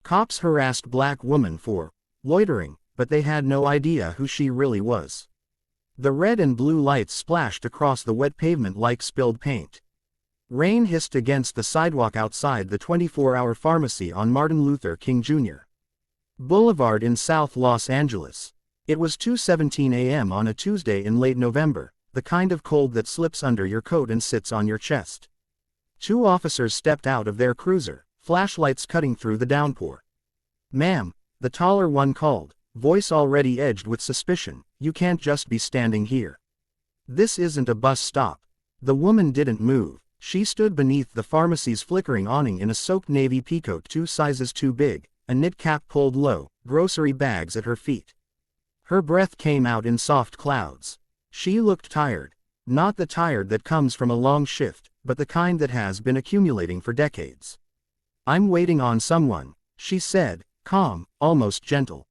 Cops harassed black woman for loitering, but they had no idea who she really was. The red and blue lights splashed across the wet pavement like spilled paint. Rain hissed against the sidewalk outside the 24-hour pharmacy on Martin Luther King Jr. Boulevard in South Los Angeles. It was 2:17 a.m. on a Tuesday in late November, the kind of cold that slips under your coat and sits on your chest. Two officers stepped out of their cruiser, flashlights cutting through the downpour. "Ma'am," the taller one called, voice already edged with suspicion, "you can't just be standing here. This isn't a bus stop." The woman didn't move. She stood beneath the pharmacy's flickering awning in a soaked navy peacoat 2 sizes too big, a knit cap pulled low, grocery bags at her feet. Her breath came out in soft clouds. She looked tired. Not the tired that comes from a long shift, but the kind that has been accumulating for decades. "I'm waiting on someone," she said, calm, almost gentle.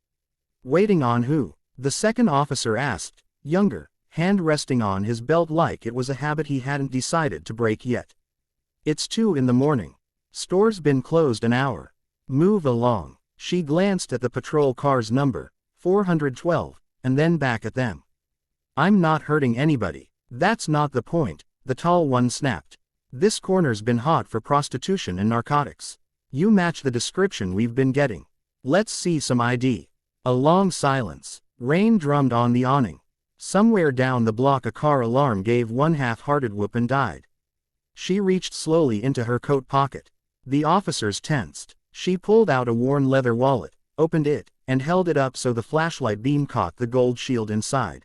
"Waiting on who?" the second officer asked, younger, hand resting on his belt like it was a habit he hadn't decided to break yet. "It's 2 in the morning. Store's been closed an hour. Move along." She glanced at the patrol car's number, 412, and then back at them. "I'm not hurting anybody." "That's not the point," the tall one snapped. "This corner's been hot for prostitution and narcotics. You match the description we've been getting. Let's see some ID." A long silence. Rain drummed on the awning. Somewhere down the block a car alarm gave one half-hearted whoop and died. She reached slowly into her coat pocket. The officers tensed. She pulled out a worn leather wallet, opened it, and held it up so the flashlight beam caught the gold shield inside.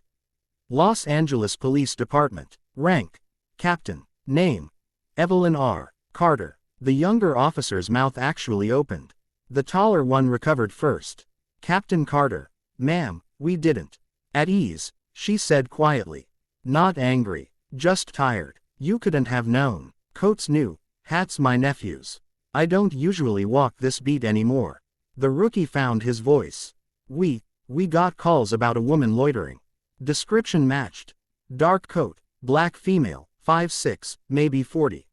Los Angeles Police Department. Rank: Captain. Name: Evelyn R. Carter. The younger officer's mouth actually opened. The taller one recovered first. "Captain Carter." "Ma'am, we didn't." "At ease," she said quietly. "Not angry. Just tired. You couldn't have known. Coat's new, hat's my nephew's. I don't usually walk this beat anymore." The rookie found his voice. We got calls about a woman loitering. Description matched. Dark coat, black female, 5'6", maybe 40.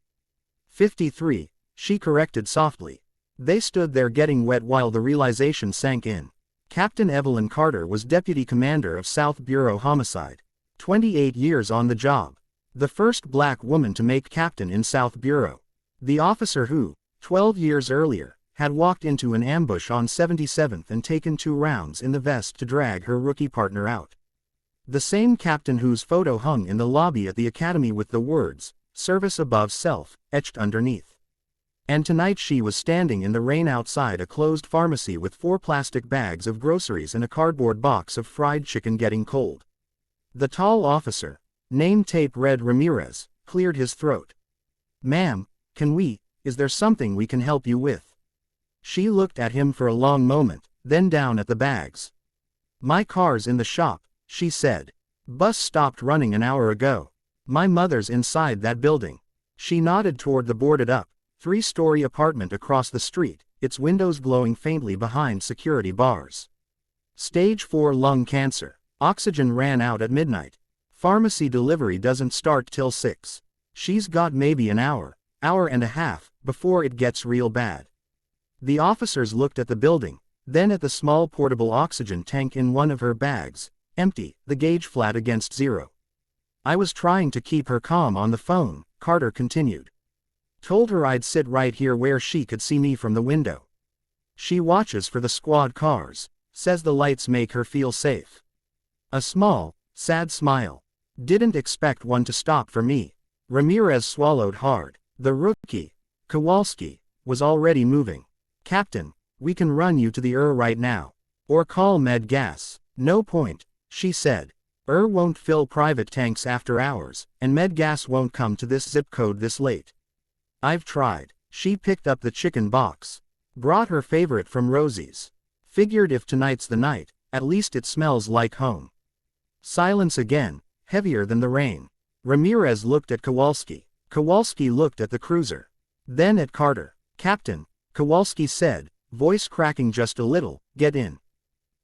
53, she corrected softly. They stood there getting wet while the realization sank in. Captain Evelyn Carter was Deputy Commander of South Bureau Homicide. 28 years on the job. The first black woman to make captain in South Bureau. The officer who, 12 years earlier, had walked into an ambush on 77th and taken 2 rounds in the vest to drag her rookie partner out. The same captain whose photo hung in the lobby at the academy with the words, "Service above self," etched underneath. And tonight she was standing in the rain outside a closed pharmacy with 4 plastic bags of groceries and a cardboard box of fried chicken getting cold. The tall officer, name tape read Ramirez, cleared his throat. "Ma'am, is there something we can help you with?" She looked at him for a long moment, then down at the bags. "My car's in the shop," she said. "Bus stopped running an hour ago. My mother's inside that building." She nodded toward the boarded-up, 3-story apartment across the street, its windows glowing faintly behind security bars. "Stage 4 lung cancer. Oxygen ran out at midnight. Pharmacy delivery doesn't start till 6. She's got maybe an hour and a half, before it gets real bad." The officers looked at the building, then at the small portable oxygen tank in one of her bags, empty, the gauge flat against 0. "I was trying to keep her calm on the phone," Carter continued. "Told her I'd sit right here where she could see me from the window. She watches for the squad cars, says the lights make her feel safe." A small, sad smile. "Didn't expect one to stop for me." Ramirez swallowed hard. The rookie, Kowalski, was already moving. "Captain, we can run you to the right now. Or call med gas." "No point," she said. Won't fill private tanks after hours, and med gas won't come to this zip code this late." "I've tried." She picked up the chicken box. Brought her favorite from Rosie's. "Figured if tonight's the night, at least it smells like home." Silence again, heavier than the rain. Ramirez looked at Kowalski. Kowalski looked at the cruiser. Then at Carter. "Captain," Kowalski said, voice cracking just a little, "get in.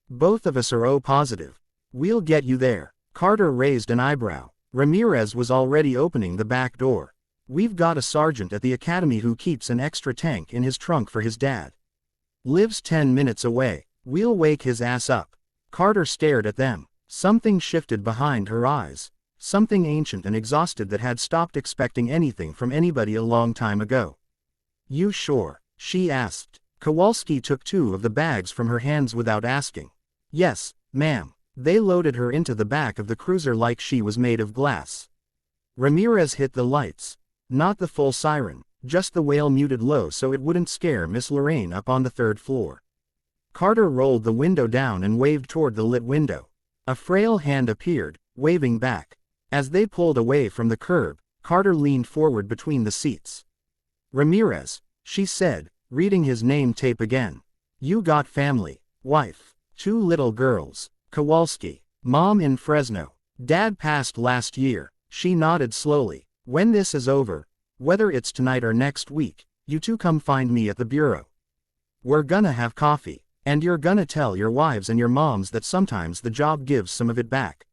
Both of us are O positive. We'll get you there." Carter raised an eyebrow. Ramirez was already opening the back door. "We've got a sergeant at the academy who keeps an extra tank in his trunk for his dad. Lives 10 minutes away. We'll wake his ass up. Carter stared at them. Something shifted behind her eyes. Something ancient and exhausted that had stopped expecting anything from anybody a long time ago. You sure? She asked. Kowalski took 2 of the bags from her hands without asking. Yes, ma'am. They loaded her into the back of the cruiser like she was made of glass. Ramirez hit the lights. Not the full siren, just the wail muted low so it wouldn't scare Miss Lorraine up on the 3rd floor. Carter rolled the window down and waved toward the lit window. A frail hand appeared, waving back. As they pulled away from the curb, Carter leaned forward between the seats. Ramirez, she said, reading his name tape again. You got family, wife, 2 little girls. Kowalski, mom in Fresno. Dad passed last year. She nodded slowly. When this is over, whether it's tonight or next week, you 2 come find me at the bureau. We're gonna have coffee, and you're gonna tell your wives and your moms that sometimes the job gives some of it back.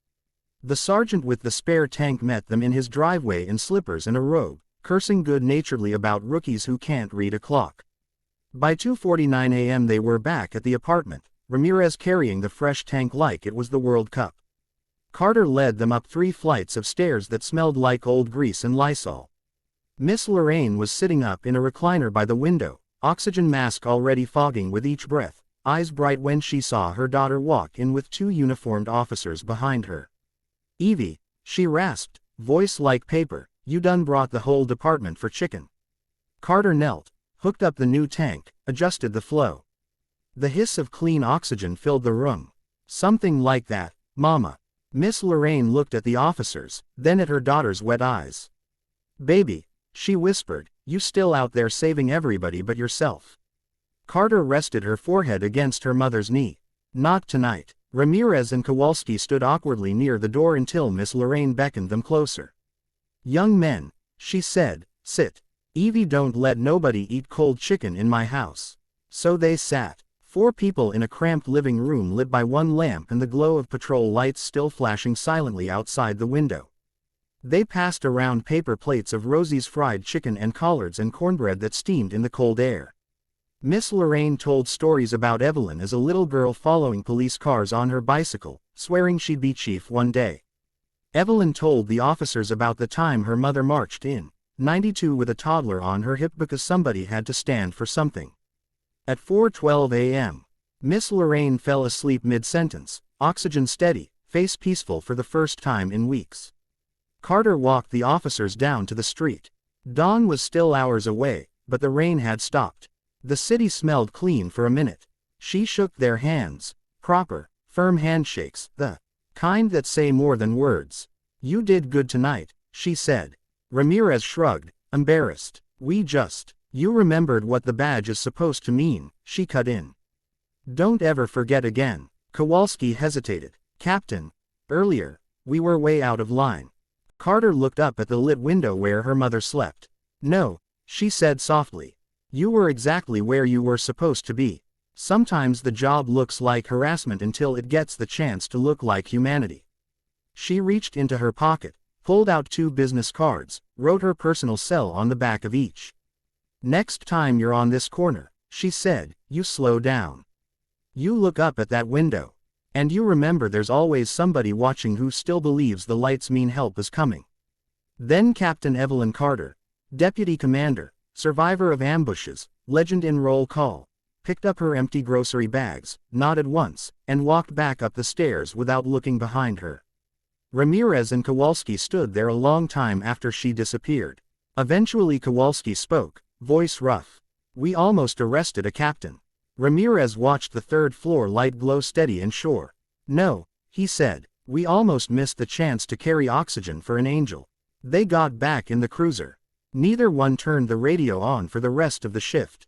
The sergeant with the spare tank met them in his driveway in slippers and a robe, cursing good-naturedly about rookies who can't read a clock. By 2:49 a.m. they were back at the apartment, Ramirez carrying the fresh tank like it was the World Cup. Carter led them up 3 flights of stairs that smelled like old grease and Lysol. Miss Lorraine was sitting up in a recliner by the window, oxygen mask already fogging with each breath, eyes bright when she saw her daughter walk in with 2 uniformed officers behind her. Evie, she rasped, voice like paper, you done brought the whole department for chicken. Carter knelt, hooked up the new tank, adjusted the flow. The hiss of clean oxygen filled the room. Something like that, Mama. Miss Lorraine looked at the officers, then at her daughter's wet eyes. Baby, she whispered, you still out there saving everybody but yourself. Carter rested her forehead against her mother's knee. Not tonight. Ramirez and Kowalski stood awkwardly near the door until Miss Lorraine beckoned them closer. Young men, she said, sit. Evie, don't let nobody eat cold chicken in my house. So they sat. 4 people in a cramped living room lit by 1 lamp and the glow of patrol lights still flashing silently outside the window. They passed around paper plates of Rosie's fried chicken and collards and cornbread that steamed in the cold air. Miss Lorraine told stories about Evelyn as a little girl following police cars on her bicycle, swearing she'd be chief one day. Evelyn told the officers about the time her mother marched in '92 with a toddler on her hip because somebody had to stand for something. At 4:12 a.m., Miss Lorraine fell asleep mid-sentence, oxygen steady, face peaceful for the first time in weeks. Carter walked the officers down to the street. Dawn was still hours away, but the rain had stopped. The city smelled clean for a minute. She shook their hands, proper, firm handshakes, the kind that say more than words. You did good tonight, she said. Ramirez shrugged, embarrassed. You remembered what the badge is supposed to mean, she cut in. Don't ever forget again. Kowalski hesitated. Captain, earlier, we were way out of line. Carter looked up at the lit window where her mother slept. No, she said softly. You were exactly where you were supposed to be. Sometimes the job looks like harassment until it gets the chance to look like humanity. She reached into her pocket, pulled out 2 business cards, wrote her personal cell on the back of each. Next time you're on this corner, she said, you slow down. You look up at that window. And you remember there's always somebody watching who still believes the lights mean help is coming. Then Captain Evelyn Carter, Deputy Commander, survivor of ambushes, legend in roll call, picked up her empty grocery bags, nodded once, and walked back up the stairs without looking behind her. Ramirez and Kowalski stood there a long time after she disappeared. Eventually Kowalski spoke, voice rough. We almost arrested a captain. Ramirez watched the 3rd floor light glow steady and sure. No, he said, we almost missed the chance to carry oxygen for an angel. They got back in the cruiser. Neither one turned the radio on for the rest of the shift.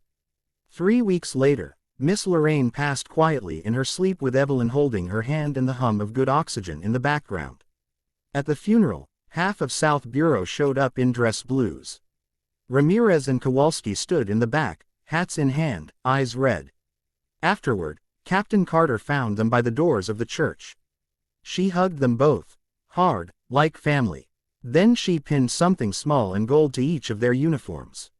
3 weeks later, Miss Lorraine passed quietly in her sleep with Evelyn holding her hand and the hum of good oxygen in the background. At the funeral, half of South Bureau showed up in dress blues. Ramirez and Kowalski stood in the back, hats in hand, eyes red. Afterward, Captain Carter found them by the doors of the church. She hugged them both, hard, like family. Then she pinned something small in gold to each of their uniforms.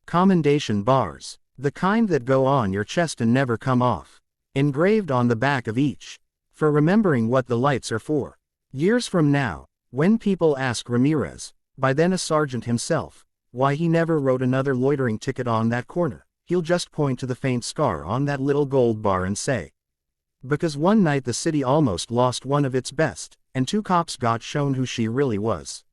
Commendation bars. The kind that go on your chest and never come off. Engraved on the back of each. For remembering what the lights are for. Years from now, when people ask Ramirez, by then a sergeant himself, why he never wrote another loitering ticket on that corner, he'll just point to the faint scar on that little gold bar and say, because one night the city almost lost one of its best, and 2 cops got shown who she really was.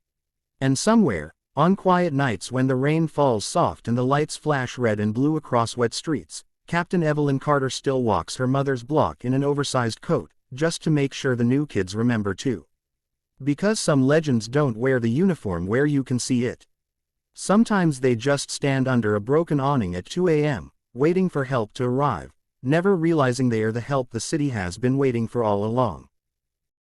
And somewhere, on quiet nights when the rain falls soft and the lights flash red and blue across wet streets, Captain Evelyn Carter still walks her mother's block in an oversized coat, just to make sure the new kids remember too. Because some legends don't wear the uniform where you can see it. Sometimes they just stand under a broken awning at 2 a.m., waiting for help to arrive, never realizing they are the help the city has been waiting for all along.